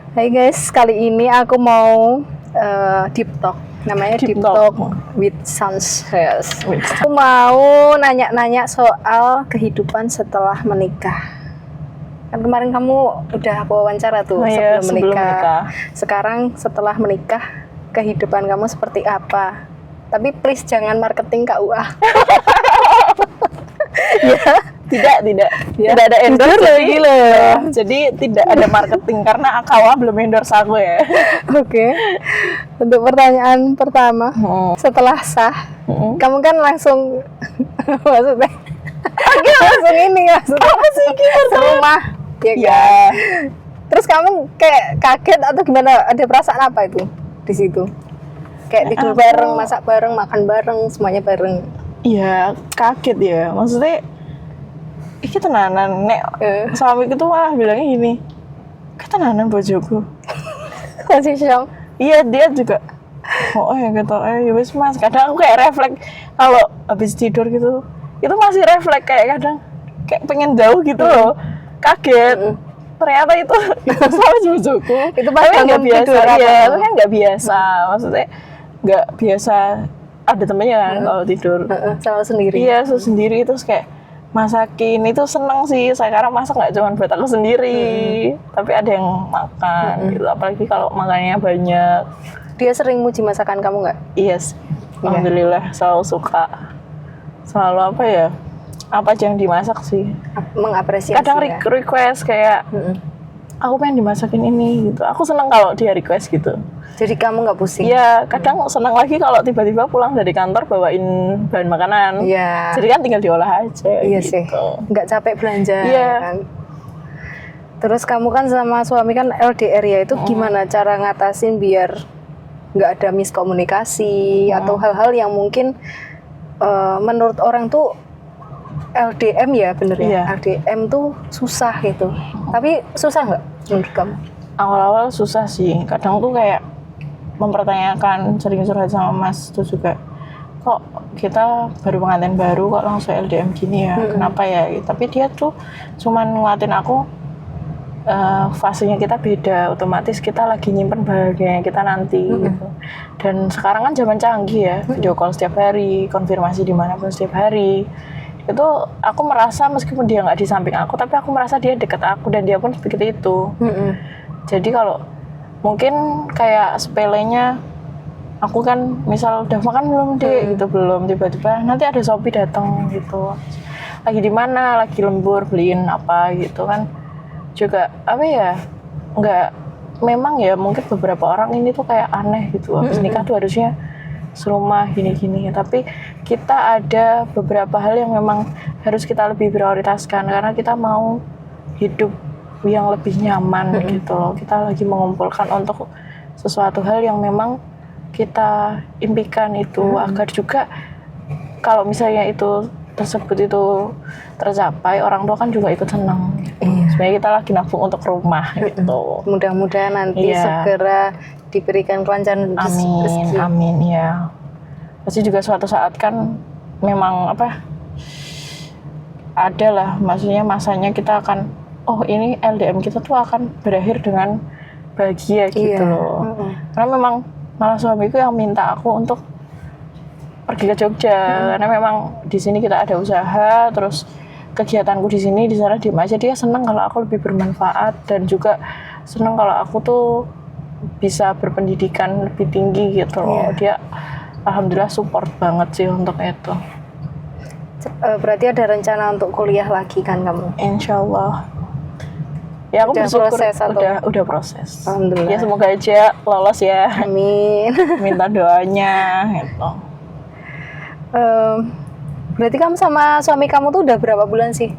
Hai guys, kali ini aku mau deep talk. Namanya deep talk with Sans. Yes. Aku mau nanya-nanya soal kehidupan setelah menikah. Kan kemarin kamu udah aku wawancara tuh sebelum menikah. Sekarang setelah menikah, kehidupan kamu seperti apa? Tapi please jangan marketing KUA. Ya. Tidak ada endorse jadi tidak ada marketing karena KUA belum endorse aku ya. Oke. Untuk pertanyaan pertama, setelah sah, kamu kan langsung maksudnya langsung ini rumah, ya kan? Terus kamu kayak kaget atau gimana? Ada perasaan apa itu di situ? Kayak tidur bareng, masak bareng, makan bareng, semuanya bareng. Iya, kaget ya. Maksudnya iki tenanan nek suamiku tuh malah bilangnya gini, ketenanan bojoku. Masih shock. Iya, dia juga ya gitu, ya wis mas. Kadang aku kayak refleks kalau habis tidur gitu, itu masih refleks kayak kadang kayak pengen jauh gitu loh, kaget. Ternyata itu sama bojoku. Itu pasti nggak biasa, ya itu kan nggak biasa. Maksudnya nggak biasa ada temennya kan kalau tidur. Selalu sendiri. Iya, sendiri terus kayak masakin itu seneng sih. Sekarang masak nggak cuma buat aku sendiri, tapi ada yang makan gitu. Apalagi kalau makannya banyak. Dia sering muji masakan kamu nggak? Yes, alhamdulillah selalu suka. Selalu apa ya? Apa aja yang dimasak sih? Mengapresiasi. Kadang request kayak aku pengen dimasakin ini gitu. Aku seneng kalau dia request gitu. Jadi kamu nggak pusing? Iya, kadang senang lagi kalau tiba-tiba pulang dari kantor bawain bahan makanan. Iya. Jadi kan tinggal diolah aja. Iya gitu. sih. Nggak capek belanja. Iya. Kan? Terus kamu kan sama suami kan LDR ya, itu gimana cara ngatasin biar nggak ada miskomunikasi atau hal-hal yang mungkin menurut orang tuh LDM ya bener ya? Iya. LDM tuh susah gitu. Tapi susah nggak menurut kamu? Awal-awal susah sih. Kadang tuh kayak mempertanyakan, sering curhat sama Mas tuh juga, kok kita baru pengantin baru kok langsung LDM gini ya, kenapa ya? Tapi dia tuh cuman nguatin aku, fasenya kita beda, otomatis kita lagi nyimpen bahagianya kita nanti gitu. Dan sekarang kan zaman canggih ya, video call setiap hari, konfirmasi dimanapun setiap hari. Itu aku merasa meskipun dia nggak di samping aku, tapi aku merasa dia deket aku dan dia pun seperti itu. Jadi kalau mungkin kayak sepelenya, aku kan misal udah makan belum dek gitu, belum, tiba-tiba nanti ada Shopee datang gitu, lagi di mana, lagi lembur beliin apa gitu kan, juga apa ya, nggak, memang ya mungkin beberapa orang ini tuh kayak aneh gitu, habis nikah tuh harusnya serumah gini-gini, tapi kita ada beberapa hal yang memang harus kita lebih prioritaskan karena kita mau hidup yang lebih nyaman gitu loh. Kita lagi mengumpulkan untuk sesuatu hal yang memang kita impikan itu, agar juga kalau misalnya itu tersebut itu tercapai, orang tua kan juga ikut senang gitu. Sebenarnya kita lagi nabung untuk rumah gitu. Mudah-mudahan nanti segera diberikan kelancaran rezeki. Amin ya. Pasti juga suatu saat kan memang apa, ada lah, maksudnya masanya kita akan, ini LDM kita tuh akan berakhir dengan bahagia gitu loh. Karena memang malah suamiku yang minta aku untuk pergi ke Jogja, karena memang di sini kita ada usaha, terus kegiatanku di sini, di sana diem aja. Dia seneng kalau aku lebih bermanfaat dan juga seneng kalau aku tuh bisa berpendidikan lebih tinggi gitu loh. Dia alhamdulillah support banget sih untuk itu. Berarti ada rencana untuk kuliah lagi kan kamu? Insyaallah. Ya aku udah bersyukur proses atau? Udah proses. Alhamdulillah. Ya semoga aja lolos ya. Amin. Minta doanya gitu. Berarti kamu sama suami kamu tuh udah berapa bulan sih?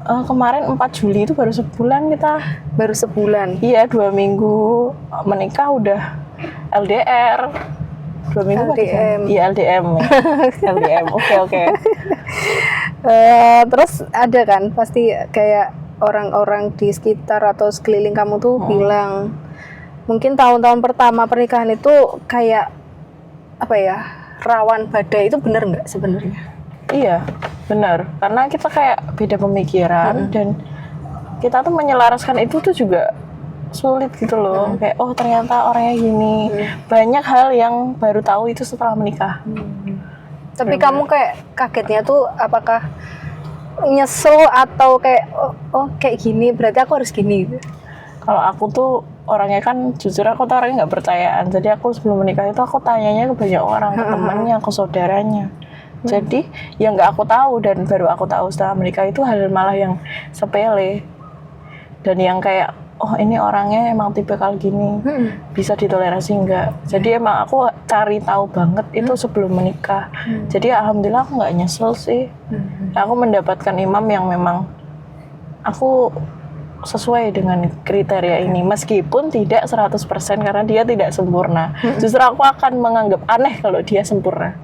Kemarin 4 Juli itu baru sebulan kita. Baru sebulan? Iya, 2 minggu menikah udah LDR. 2 minggu LDM. Iya, LDM. LDM, oke. Terus ada kan pasti kayak orang-orang di sekitar atau sekeliling kamu tuh bilang mungkin tahun-tahun pertama pernikahan itu kayak apa ya, rawan badai, itu benar nggak sebenarnya? Iya, benar. Karena kita kayak beda pemikiran dan kita tuh menyelaraskan itu tuh juga sulit gitu loh. Kayak oh ternyata orangnya gini. Banyak hal yang baru tahu itu setelah menikah. Tapi kamu kayak kagetnya tuh apakah nyesel atau kayak oh kayak gini berarti aku harus gini gitu. Kalau aku tuh orangnya kan jujur aku tuh orangnya nggak percayaan. Jadi aku sebelum menikah itu aku tanyanya ke banyak orang, ke temannya, ke saudaranya. Jadi yang nggak aku tahu dan baru aku tahu setelah menikah itu hal malah yang sepele. Dan yang kayak oh ini orangnya emang tipikal gini, bisa ditoleransi enggak. Jadi emang aku cari tahu banget itu sebelum menikah. Jadi alhamdulillah aku nggak nyesel sih. Aku mendapatkan imam yang memang aku sesuai dengan kriteria ini, meskipun tidak 100% karena dia tidak sempurna. Justru aku akan menganggap aneh kalau dia sempurna.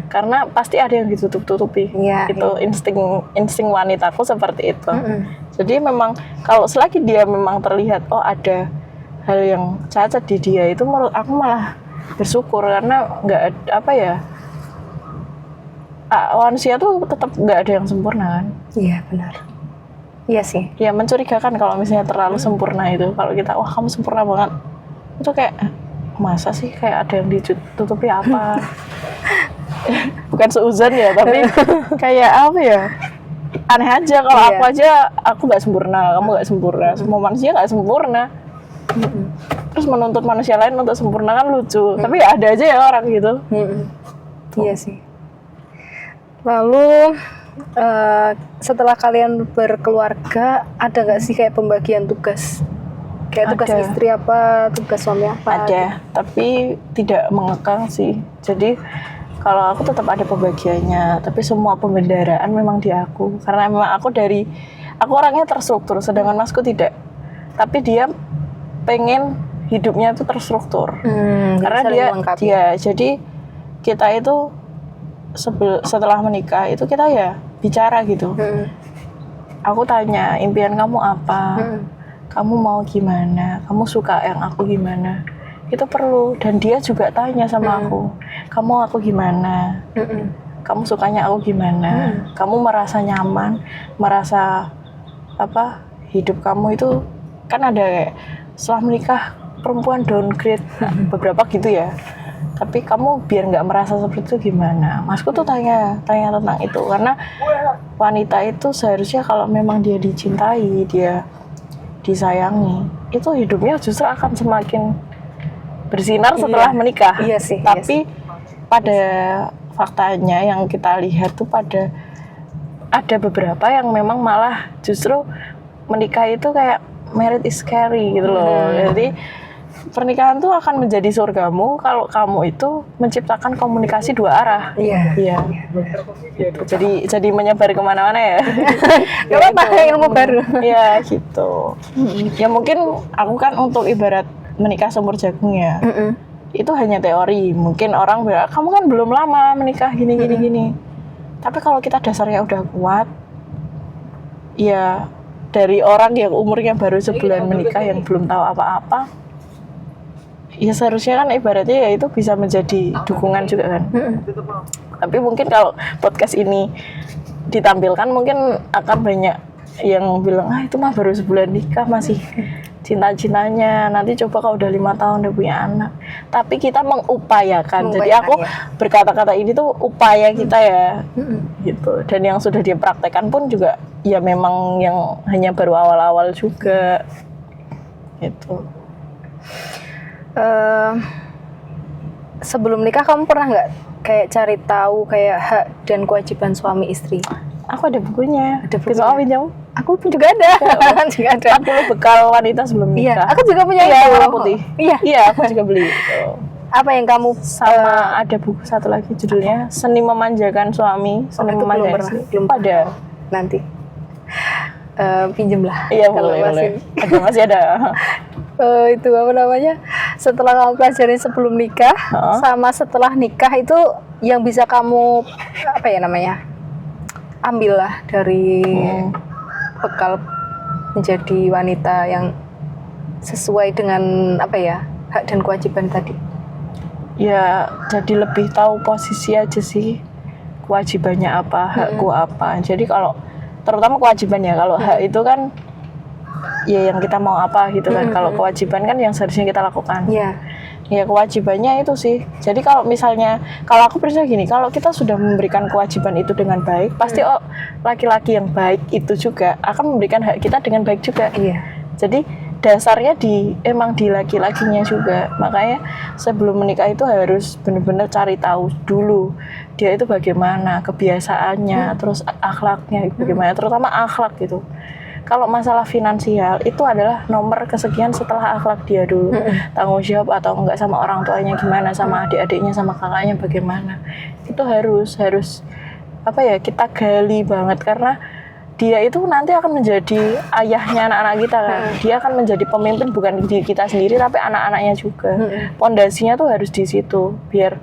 Karena pasti ada yang ditutup-tutupi. Itu insting wanitaku seperti itu. Jadi memang kalau selagi dia memang terlihat oh ada hal yang cacat di dia, itu menurut aku malah bersyukur karena nggak apa ya, manusia tuh tetap nggak ada yang sempurna kan. Iya benar. Iya sih. Ya mencurigakan kalau misalnya terlalu sempurna itu. Kalau kita wah kamu sempurna banget, itu kayak masa sih kayak ada yang ditutupi apa? Bukan seuzon ya, tapi kayak apa ya? Aneh aja kalau aku nggak sempurna, kamu nggak sempurna, semua manusia nggak sempurna. Terus menuntut manusia lain untuk sempurna kan lucu. Tapi ada aja ya orang gitu. Iya sih. Lalu setelah kalian berkeluarga ada nggak sih kayak pembagian tugas? Kayak tugas istri apa, tugas suami apa? Ada, tapi tidak mengekang sih. Jadi kalau aku tetap ada pembagiannya, tapi semua pembendaraan memang di aku. Karena memang aku orangnya terstruktur, sedangkan masku tidak. Tapi dia pengen hidupnya itu terstruktur. Karena dia jadi kita itu setelah menikah itu kita ya bicara gitu. Aku tanya impian kamu apa, kamu mau gimana, kamu suka yang aku gimana, itu perlu. Dan dia juga tanya sama aku, kamu aku gimana, kamu sukanya aku gimana, kamu merasa nyaman, merasa apa hidup kamu itu kan ada kayak setelah menikah perempuan downgrade beberapa gitu ya. Tapi kamu biar nggak merasa seperti itu gimana? Masku tuh tanya tentang itu karena wanita itu seharusnya kalau memang dia dicintai, dia disayangi, itu hidupnya justru akan semakin bersinar setelah menikah. Iya sih. Tapi pada faktanya yang kita lihat tuh ada beberapa yang memang malah justru menikah itu kayak married is scary gitu loh. Jadi pernikahan tuh akan menjadi surgamu kalau kamu itu menciptakan komunikasi dua arah. Iya. Gitu. Jadi menyebar kemana-mana ya. Gak apa-apa, ilmu baru. Iya gitu. Ya mungkin aku kan untuk ibarat menikah seumur jagung ya. Itu hanya teori. Mungkin orang bilang kamu kan belum lama menikah gini. Tapi kalau kita dasarnya udah kuat, ya dari orang yang umurnya baru sebulan menikah yang belum tahu apa-apa, ya seharusnya kan ibaratnya ya itu bisa menjadi dukungan juga kan. Tapi mungkin kalau podcast ini ditampilkan mungkin akan banyak yang bilang itu mah baru sebulan nikah masih cinta-cintanya, nanti coba kalau udah 5 tahun udah punya anak. Tapi kita mengupayakan. Jadi aku berkata-kata ini tuh upaya kita ya gitu. Dan yang sudah dipraktekkan pun juga ya memang yang hanya baru awal-awal juga gitu. Sebelum nikah kamu pernah nggak kayak cari tahu kayak hak dan kewajiban suami istri? Aku ada bukunya. Bisa pinjam? Aku pun juga ada. Juga ada. 40 bekal wanita sebelum nikah. Iya, aku juga punya itu. Warna putih. Iya, aku juga beli. Apa yang kamu sama ada buku satu lagi judulnya Seni Memanjakan Suami, Seni Memanjakan Istri. Belum ada. Nanti. Pinjem lah. Iya, boleh. Masih ada. Itu apa namanya? Setelah kamu pelajarin sebelum nikah sama setelah nikah itu yang bisa kamu apa ya namanya? Ambillah dari bekal menjadi wanita yang sesuai dengan apa ya hak dan kewajiban tadi. Ya jadi lebih tahu posisi aja sih, kewajibannya apa, hakku apa. Jadi kalau terutama kewajibannya, kalau hak itu kan ya yang kita mau apa gitu kan. Kalau kewajiban kan yang seharusnya kita lakukan. Iya. Ya kewajibannya itu sih. Jadi kalau misalnya, kalau aku percaya gini, kalau kita sudah memberikan kewajiban itu dengan baik, pasti laki-laki yang baik itu juga akan memberikan hak kita dengan baik juga. Iya. Jadi dasarnya emang di laki-lakinya juga. Makanya sebelum menikah itu harus benar-benar cari tahu dulu dia itu bagaimana kebiasaannya, terus akhlaknya bagaimana, terutama akhlak gitu. Kalau masalah finansial itu adalah nomor kesekian setelah akhlak dia dulu. Tanggung jawab atau enggak sama orang tuanya gimana, sama adik-adiknya, sama kakaknya bagaimana. Itu harus apa ya, kita gali banget karena dia itu nanti akan menjadi ayahnya anak-anak kita kan. Dia akan menjadi pemimpin bukan diri kita sendiri tapi anak-anaknya juga. Pondasinya tuh harus di situ biar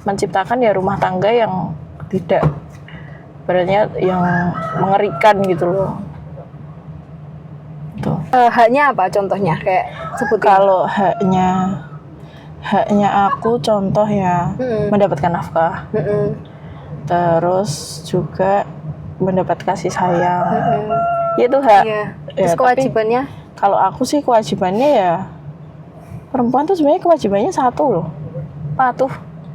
menciptakan ya rumah tangga yang tidak berarti yang mengerikan gitu loh. Tuh. Haknya apa contohnya? Kayak sebutin. Kalau haknya aku contoh ya mendapatkan nafkah, terus juga mendapat kasih sayang, itu hak. Iya. Ya, Terus kewajibannya? Kalau aku sih kewajibannya ya perempuan tuh sebenarnya kewajibannya satu loh, patuh.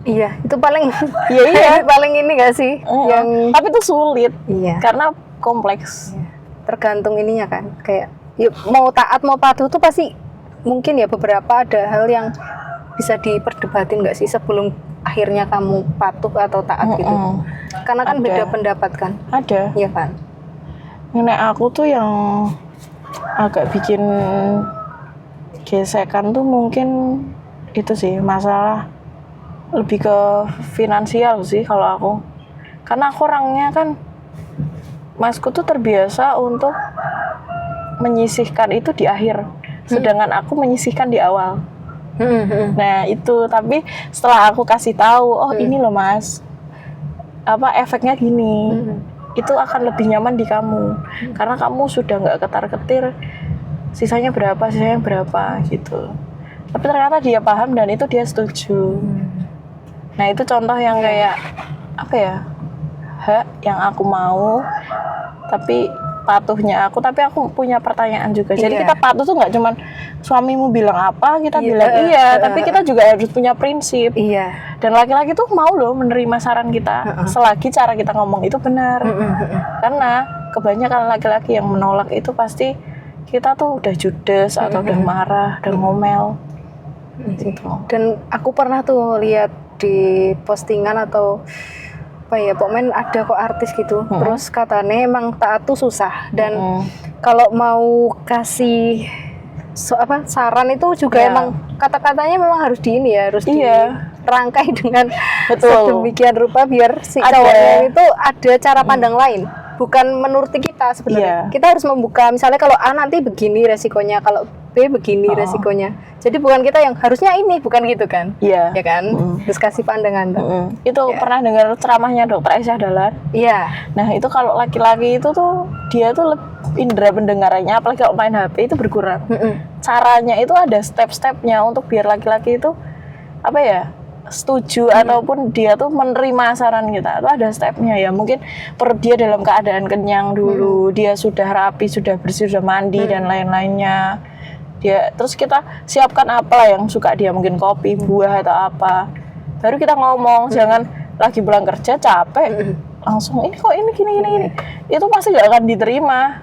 Iya, itu paling Iya. paling ini gak sih? Yang Tapi itu sulit. Iya. Karena kompleks. Tergantung ininya kan. Kayak ya, mau taat mau patuh tuh pasti mungkin ya beberapa ada hal yang bisa diperdebatin nggak sih sebelum akhirnya kamu patuh atau taat gitu. Karena kan Ada. beda pendapat kan. Ada. Iya kan? Nenek aku tuh yang agak bikin gesekan tuh mungkin itu sih, masalah lebih ke finansial sih kalau aku. Karena aku orangnya kan, masku tuh terbiasa untuk menyisihkan itu di akhir, sedangkan aku menyisihkan di awal. Nah itu, tapi setelah aku kasih tahu, oh ini loh mas, apa efeknya gini, itu akan lebih nyaman di kamu, karena kamu sudah nggak ketar-ketir, sisanya berapa gitu. Tapi ternyata dia paham dan itu dia setuju. Nah itu contoh yang kayak apa ya, hak yang aku mau, tapi patuhnya aku, tapi aku punya pertanyaan juga. Jadi kita patuh tuh nggak cuman suamimu bilang apa kita bilang iya, tapi kita juga harus punya prinsip. Iya. Dan laki-laki tuh mau loh menerima saran kita selagi cara kita ngomong itu benar. Karena kebanyakan laki-laki yang menolak itu pasti kita tuh udah judes atau udah marah, udah ngomel. Gitu. Dan aku pernah tuh lihat di postingan atau apa ya, pokoknya ada kok artis gitu. Terus katanya emang taat tuh susah dan kalau mau kasih saran itu juga emang kata-katanya memang harus harus dirangkai dengan sedemikian rupa biar si cowoknya itu ada cara pandang lain, bukan menuruti kita sebenarnya. Kita harus membuka, misalnya kalau A nanti begini resikonya, kalau B begini resikonya. Jadi bukan kita yang harusnya ini, bukan gitu kan? Iya. Ya kan? Terus kasih pandangan. Itu pernah dengar ceramahnya Dr. Aisyah Dahlan? Iya. Nah itu kalau laki-laki itu tuh dia tuh indera pendengarannya, apalagi kalau main HP itu berkurang. Caranya itu ada step-stepnya untuk biar laki-laki itu apa ya, setuju ataupun dia tuh menerima saran kita. Itu ada stepnya ya. Mungkin perut dia dalam keadaan kenyang dulu, dia sudah rapi, sudah bersih, sudah mandi dan lain-lainnya. Dia terus kita siapkan apa yang suka dia, mungkin kopi, buah atau apa. Baru kita ngomong, jangan lagi pulang kerja capek langsung ini kok ini gini. Itu pasti gak akan diterima.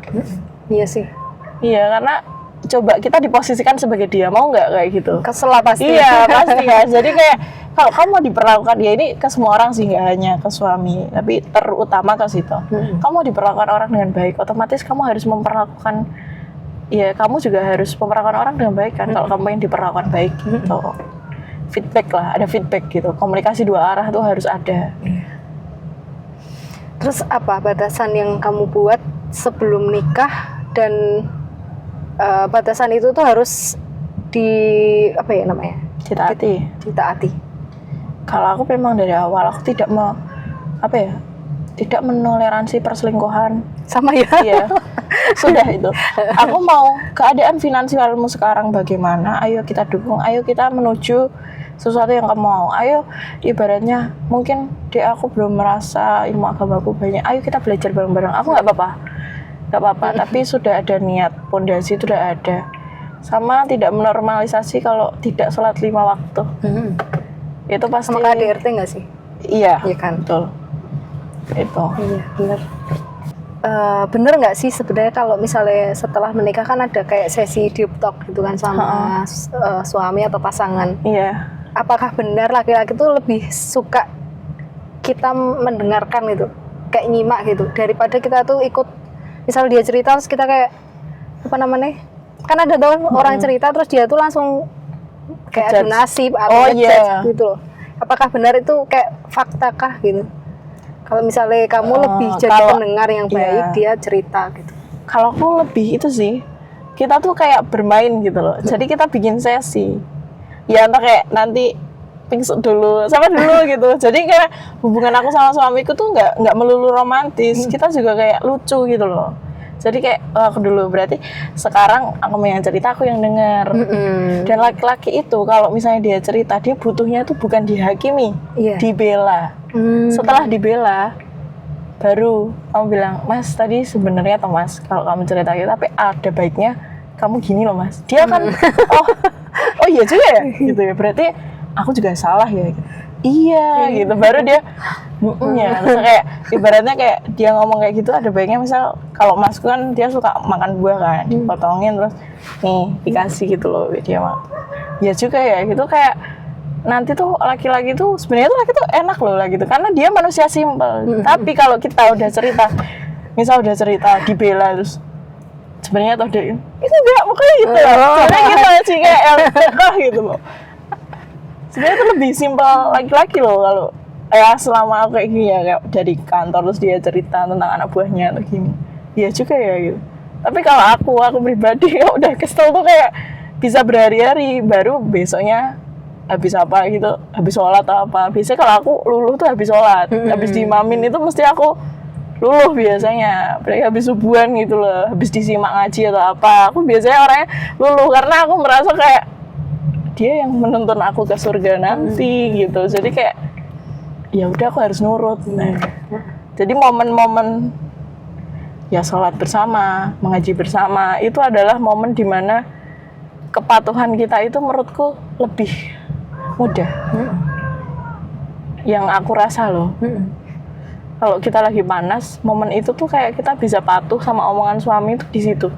Iya sih. Iya, karena coba kita diposisikan sebagai dia, mau nggak kayak gitu? Kesel lah pasti. Iya pasti kan. Jadi kayak kalau kamu mau diperlakukan, ya ini ke semua orang sih, nggak hanya ke suami, tapi terutama ke situ. Kamu mau diperlakukan orang dengan baik, otomatis kamu harus memperlakukan, ya kamu juga harus memperlakukan orang dengan baik kan. Kalau kamu yang diperlakukan baik gitu. Feedback lah, ada feedback gitu. Komunikasi dua arah tuh harus ada. Terus apa batasan yang kamu buat sebelum nikah, dan batasan itu tuh harus apa ya namanya? Ditaati. Kalau aku memang dari awal aku tidak tidak menoleransi perselingkuhan. Sama ya? Iya. Sudah itu. Aku mau keadaan finansialmu sekarang bagaimana? Ayo kita dukung. Ayo kita menuju sesuatu yang kamu mau. Ayo, ibaratnya mungkin aku belum merasa ilmu agamaku banyak. Ayo kita belajar bareng-bareng. Aku nggak apa-apa. nggak apa-apa. Tapi sudah ada niat, pondasi itu udah ada. Sama tidak menormalisasi kalau tidak sholat 5 waktu. Itu pasti. Sama KDRT nggak sih? Iya, Iya kan? betul. Itu. Iya, bener. Bener nggak sih sebenarnya kalau misalnya setelah menikah kan ada kayak sesi deep talk gitu kan sama suami atau pasangan. Iya. Apakah benar laki-laki tuh lebih suka kita mendengarkan gitu, kayak nyimak gitu, daripada kita tuh ikut, misal dia cerita terus kita kayak apa namanya? Kan ada tuh orang cerita terus dia tuh langsung kayak adu nasib atau ngejudge gitu loh. Apakah benar itu kayak faktakah gitu? Kalau misalnya kamu lebih jadi pendengar yang baik, dia cerita gitu. Kalau aku lebih itu sih, kita tuh kayak bermain gitu loh. Jadi kita bikin sesi. Ya entah kayak nanti pingsut dulu, sama dulu gitu. Jadi kayak hubungan aku sama suamiku tuh nggak melulu romantis. Kita juga kayak lucu gitu loh. Jadi kayak aku dulu, berarti sekarang aku yang cerita, aku yang denger. Dan laki-laki itu kalau misalnya dia cerita, dia butuhnya itu bukan dihakimi, dibela. Setelah dibela, baru kamu bilang, Mas tadi sebenarnya atau Mas, kalau kamu cerita gitu, tapi ada baiknya kamu gini loh Mas. Dia kan, oh iya juga ya, gitu ya. Berarti aku juga salah ya. Iya gitu, baru dia ya, terus kayak ibaratnya kayak dia ngomong kayak gitu, ada baiknya misal kalau Masku kan dia suka makan buah kan, dipotongin terus nih dikasih gitu loh dia mah. Ya juga ya gitu, kayak nanti tuh laki-laki tuh sebenarnya tuh laki tuh enak loh lah gitu, karena dia manusia simpel. Tapi kalau kita udah cerita, misal udah cerita dibela terus sebenarnya tuh dia itu enggak pokoknya gitu ya. Sebenarnya kita sih kayak gitu loh. Sebenarnya itu lebih simpel laki-laki loh kalau selama aku kayak gini ya, kayak dari kantor terus dia cerita tentang anak buahnya atau gini. Iya juga ya gitu. Tapi kalau aku pribadi ya udah kesel tuh kayak bisa berhari-hari, baru besoknya habis apa gitu, habis sholat atau apa. Biasanya kalau aku luluh tuh habis sholat, habis diimamin itu mesti aku luluh biasanya. Berarti habis subuhan gitu loh, habis disimak ngaji atau apa. Aku biasanya orangnya luluh karena aku merasa kayak dia yang menuntun aku ke surga nanti gitu. Jadi kayak ya udah aku harus nurut. Nah, jadi momen-momen ya sholat bersama, mengaji bersama itu adalah momen dimana kepatuhan kita itu menurutku lebih mudah. Yang aku rasa loh. Kalau kita lagi panas, momen itu tuh kayak kita bisa patuh sama omongan suami itu di situ.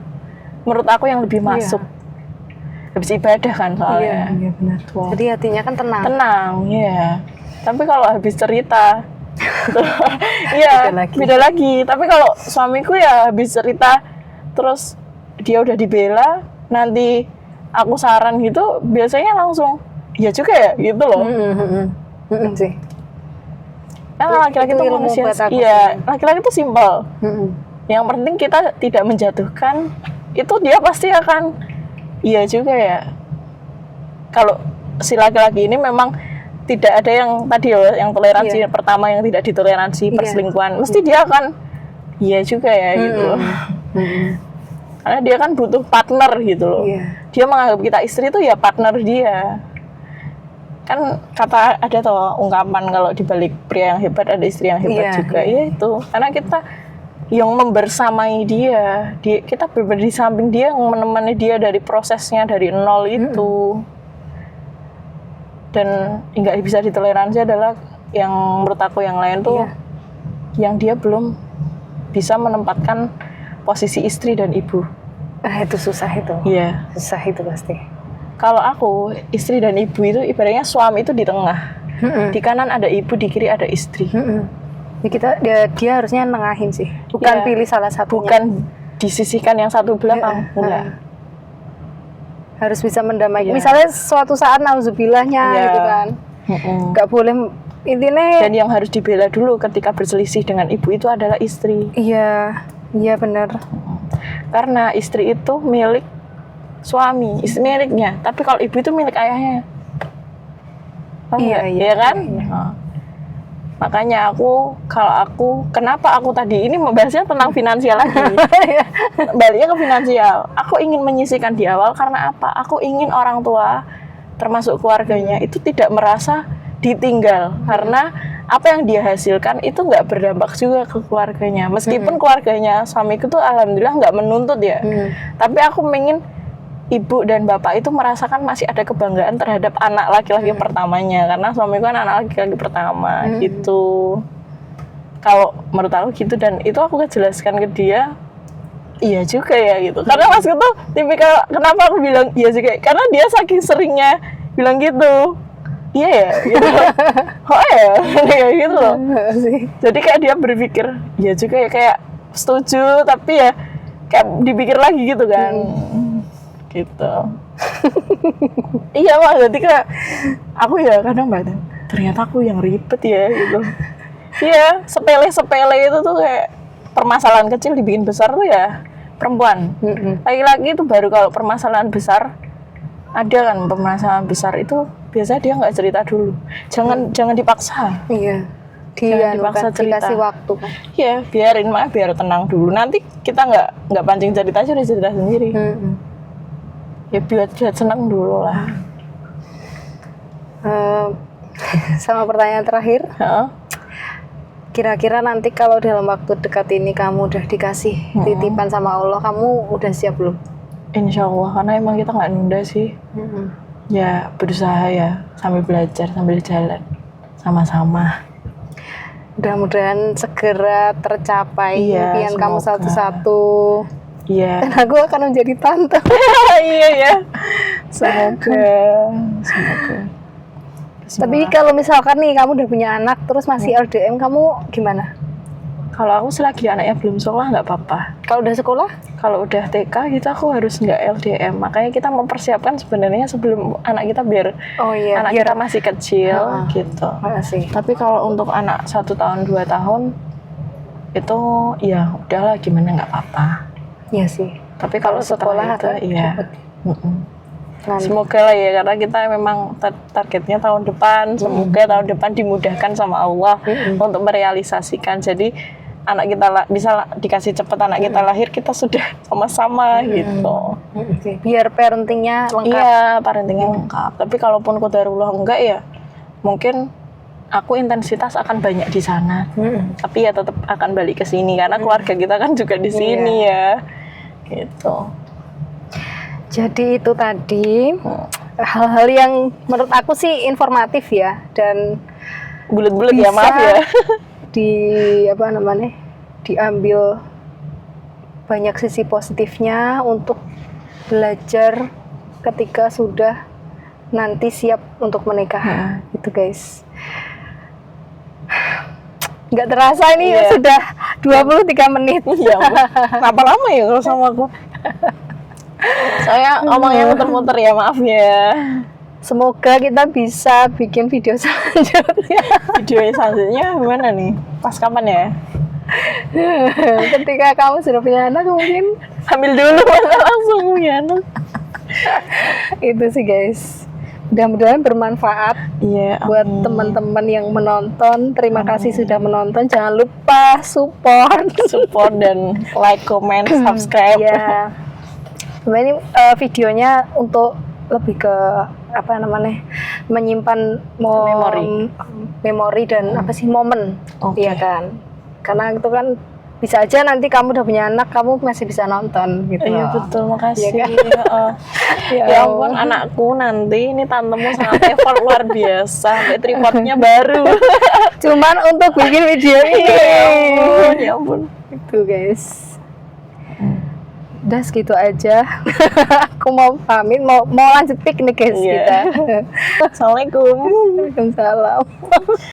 Menurut aku yang lebih masuk. Habis ibadah kan soalnya. Iya benar. Wow. Jadi hatinya kan tenang. Tenang, iya. Tapi kalau habis cerita, iya beda lagi. Tapi kalau suamiku ya habis cerita, terus dia udah dibela, nanti aku saran gitu, biasanya langsung, ya juga ya gitu loh. Sih. Karena laki-laki itu manusia, iya, laki-laki itu simpel. Yang penting kita tidak menjatuhkan, itu dia pasti akan, iya juga ya. Kalau si laki-laki ini memang tidak ada yang tadi loh, yang toleransi pertama yang tidak ditoleransi perselingkuhan, mesti dia akan, iya juga ya gitu. Karena dia kan butuh partner gitu loh. Dia menganggap kita istri itu ya partner dia. Kan kata ada tuh ungkapan kalau dibalik pria yang hebat ada istri yang hebat juga. Iya itu. Karena kita yang membersamai dia, kita berada di samping dia, yang menemani dia dari prosesnya dari nol itu. Dan nggak bisa ditoleransi adalah yang menurut aku yang lain tuh, yang dia belum bisa menempatkan posisi istri dan ibu. Itu susah itu. Iya. Susah itu pasti. Kalau aku, istri dan ibu itu ibaratnya suami itu di tengah. Di kanan ada ibu, di kiri ada istri. Ya dia harusnya nengahin sih. Bukan pilih salah satunya. Bukan disisihkan yang satu belakang. Enggak. Harus bisa mendamaikan. Misalnya suatu saat nauzubillahnya gitu kan. Enggak boleh intinya. Dan yang harus dibela dulu ketika berselisih dengan ibu itu adalah istri. Iya benar. Karena istri itu milik suami, istri miliknya. Tapi kalau ibu itu milik ayahnya. Iya kan? Makanya kenapa aku tadi ini membahasnya tentang finansial lagi. Baliknya ke finansial. Aku ingin menyisihkan di awal karena apa? Aku ingin orang tua, termasuk keluarganya, itu tidak merasa ditinggal. Karena apa yang dia hasilkan itu nggak berdampak juga ke keluarganya. Meskipun keluarganya suamiku tuh alhamdulillah nggak menuntut ya. Tapi aku ingin ibu dan bapak itu merasakan masih ada kebanggaan terhadap anak laki-laki pertamanya, karena suamiku kan anak laki-laki pertama gitu. Kalau menurut aku gitu, dan itu aku jelaskan ke dia, iya juga ya gitu. Karena masku tuh tipikal, kenapa aku bilang iya juga, karena dia saking seringnya bilang gitu, iya ya gitu. Oh ya kayak gitu loh. Jadi kayak dia berpikir iya juga ya, kayak setuju tapi ya kayak dipikir lagi gitu kan. Gitu. Iya mah, jadi kayak aku ya kadang badan ternyata aku yang ribet ya gitu. Iya, sepele-sepele itu tuh kayak permasalahan kecil dibikin besar tuh ya perempuan. Laki-laki itu baru kalau permasalahan besar, ada kan permasalahan besar itu biasanya dia nggak cerita dulu. Jangan dipaksa. Iya. Jangan dipaksa cerita. Dikasih waktu kan. Iya, biarin mah, biar tenang dulu. Nanti kita nggak pancing cerita aja, udah cerita sendiri. Ya buat senang dulu lah. Sama pertanyaan terakhir. Kira-kira nanti kalau dalam waktu dekat ini kamu udah dikasih titipan sama Allah, kamu udah siap belum? Insya Allah, karena emang kita nggak nunda sih. Ya berusaha ya, sambil belajar, sambil jalan, sama-sama. Mudah-mudahan segera tercapai impian kamu satu-satu. Iya. Dan aku akan menjadi tante. Iya ya. Semoga. Tapi kalau misalkan nih kamu udah punya anak terus masih LDM, kamu gimana? Kalau aku selagi anaknya belum sekolah nggak apa-apa. Kalau udah sekolah? Kalau udah TK kita aku harus nggak LDM. Makanya kita mempersiapkan sebenarnya sebelum anak kita, biar anak kita masih kecil gitu. Makasih. Tapi kalau untuk anak 1 tahun 2 tahun itu ya udahlah, gimana, nggak apa-apa. Iya sih. Tapi kalau sekolah itu iya. Nanti. Semoga lah ya, karena kita memang targetnya tahun depan. Semoga tahun depan dimudahkan sama Allah untuk merealisasikan. Jadi anak kita bisa dikasih cepat, anak kita lahir kita sudah sama-sama gitu. Biar parentingnya lengkap. Iya, parentingnya lengkap. Tapi kalaupun qadarullah enggak ya, mungkin aku intensitas akan banyak di sana. Tapi ya tetap akan balik ke sini karena keluarga kita kan juga di sini ya. Gitu. Jadi itu tadi hal-hal yang menurut aku sih informatif ya, dan bulat-bulat ya, maaf ya. Diambil banyak sisi positifnya untuk belajar ketika sudah nanti siap untuk menikah. Itu guys. Nggak terasa ini sudah 23 menit. Iya. Kenapa lama ya kalau sama aku? Saya ngomongnya muter-muter ya, maaf ya. Semoga kita bisa bikin video selanjutnya. Video selanjutnya gimana nih? Pas kapan ya? Ketika kamu sudah punya anak mungkin. Sambil dulu langsung punya anak. Itu sih guys. Mudah-mudahan bermanfaat buat teman-teman yang menonton. Terima kasih sudah menonton. Jangan lupa support dan like, comment, subscribe. Ya. Ini videonya untuk lebih ke menyimpan memori dan momen, iya kan? Karena itu kan bisa aja nanti kamu udah punya anak, kamu masih bisa nonton gitu. Iya betul, makasih. Ya, kan? Ya ampun, anakku nanti ini tantemu sangat effort luar biasa, sampai tripodnya baru. Cuman untuk bikin video ini. Ya ampun. Itu guys. Udah segitu aja. Aku mau pamit, mau lanjut piknik guys kita. Assalamualaikum. Waalaikumsalam.